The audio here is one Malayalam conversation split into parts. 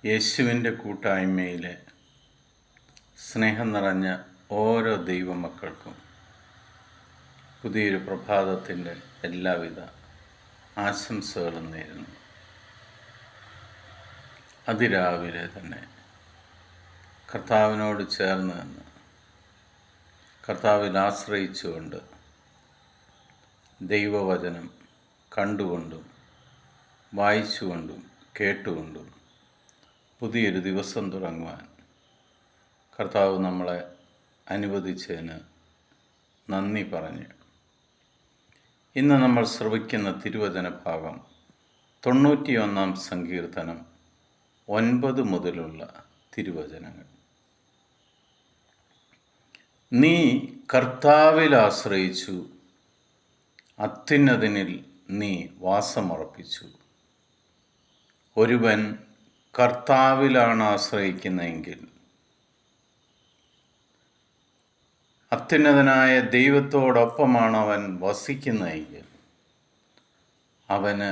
യേശുവിൻ്റെ കൂട്ടായ്മയിലെ സ്നേഹം നിറഞ്ഞ ഓരോ ദൈവമക്കൾക്കും പുതിയൊരു പ്രഭാതത്തിൻ്റെ എല്ലാവിധ ആശംസകളും നേരുന്നു. അതിരാവിലെ തന്നെ കർത്താവിനോട് ചേർന്ന് നിന്ന് കർത്താവിൽ ആശ്രയിച്ചുകൊണ്ട് ദൈവവചനം കണ്ടുകൊണ്ടും വായിച്ചുകൊണ്ടും കേട്ടുകൊണ്ടും പുതിയൊരു ദിവസം തുടങ്ങുവാൻ കർത്താവ് നമ്മളെ അനുവദിച്ചതിന് നന്ദി പറഞ്ഞ് ഇന്ന് നമ്മൾ ശ്രവിക്കുന്ന തിരുവചന ഭാഗം 91 സങ്കീർത്തനം 9 മുതലുള്ള തിരുവചനങ്ങൾ. നീ കർത്താവിൽ ആശ്രയിച്ചു, അത്യുന്നതനിൽ നീ വാസമുറപ്പിച്ചു. ഒരുവൻ കർത്താവിലാണ് ആശ്രയിക്കുന്നതെങ്കിൽ, അത്യുന്നതനായ ദൈവത്തോടൊപ്പമാണ് അവൻ വസിക്കുന്നതെങ്കിൽ, അവന്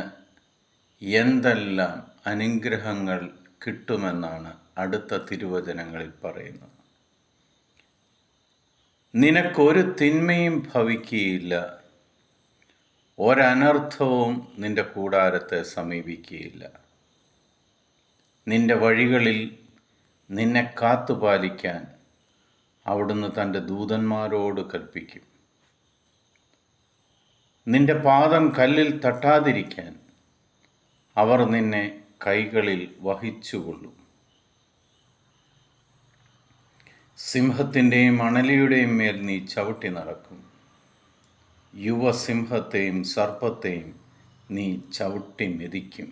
എന്തെല്ലാം അനുഗ്രഹങ്ങൾ കിട്ടുമെന്നാണ് അടുത്ത തിരുവചനങ്ങളിൽ പറയുന്നത്. നിനക്കൊരു തിന്മയും ഭവിക്കുകയില്ല, ഒരനർത്ഥവും നിന്റെ കൂടാരത്തെ സമീപിക്കുകയില്ല. നിന്റെ വഴികളിൽ നിന്നെ കാത്തുപാലിക്കാൻ അവിടുന്ന് തൻ്റെ ദൂതന്മാരോട് കൽപ്പിക്കും. നിന്റെ പാദം കല്ലിൽ തട്ടാതിരിക്കാൻ അവർ നിന്നെ കൈകളിൽ വഹിച്ചുകൊള്ളും. സിംഹത്തിൻ്റെയും അണലിയുടെയും മേൽ നീ ചവിട്ടി നടക്കും. യുവസിംഹത്തെയും സർപ്പത്തെയും നീ ചവിട്ടി മെതിക്കും.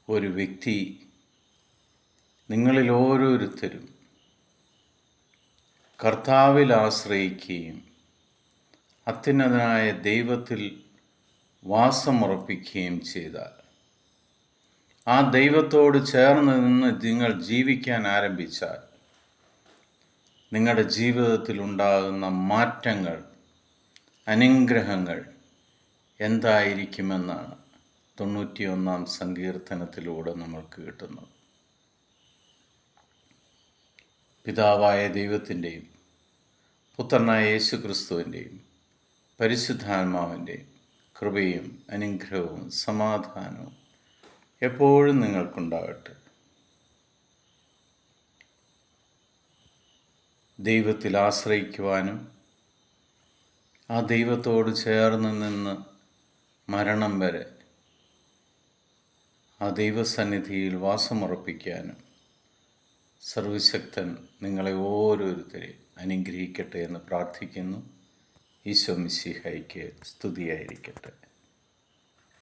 ഒരു വ്യക്തി, നിങ്ങളിൽ ഓരോരുത്തരും കർത്താവിൽ ആശ്രയിക്കുകയും അത്യുന്നതനായ ദൈവത്തിൽ വാസമുറപ്പിക്കുകയും ചെയ്താൽ, ആ ദൈവത്തോട് ചേർന്ന് നിന്ന് നിങ്ങൾ ജീവിക്കാൻ ആരംഭിച്ചാൽ, നിങ്ങളുടെ ജീവിതത്തിൽ ഉണ്ടാകുന്ന മാറ്റങ്ങൾ, അനുഗ്രഹങ്ങൾ എന്തായിരിക്കുമെന്നാണ് 91 സങ്കീർത്തനത്തിലൂടെ നമ്മൾക്ക് കിട്ടുന്നത്. പിതാവായ ദൈവത്തിൻ്റെയും പുത്രനായ യേശു ക്രിസ്തുവിൻ്റെയും പരിശുദ്ധാത്മാവിൻ്റെയും കൃപയും അനുഗ്രഹവും സമാധാനവും എപ്പോഴും നിങ്ങൾക്കുണ്ടാകട്ടെ. ദൈവത്തിൽ ആശ്രയിക്കുവാനും ആ ദൈവത്തോട് ചേർന്ന് നിന്ന് മരണം വരെ ആ ദൈവസന്നിധിയിൽ വാസമുറപ്പിക്കാനും സർവശക്തൻ നിങ്ങളെ ഓരോരുത്തരെയും അനുഗ്രഹിക്കട്ടെ എന്ന് പ്രാർത്ഥിക്കുന്നു. ഈശോ മിശിഹായ്ക്ക് സ്തുതിയായിരിക്കട്ടെ.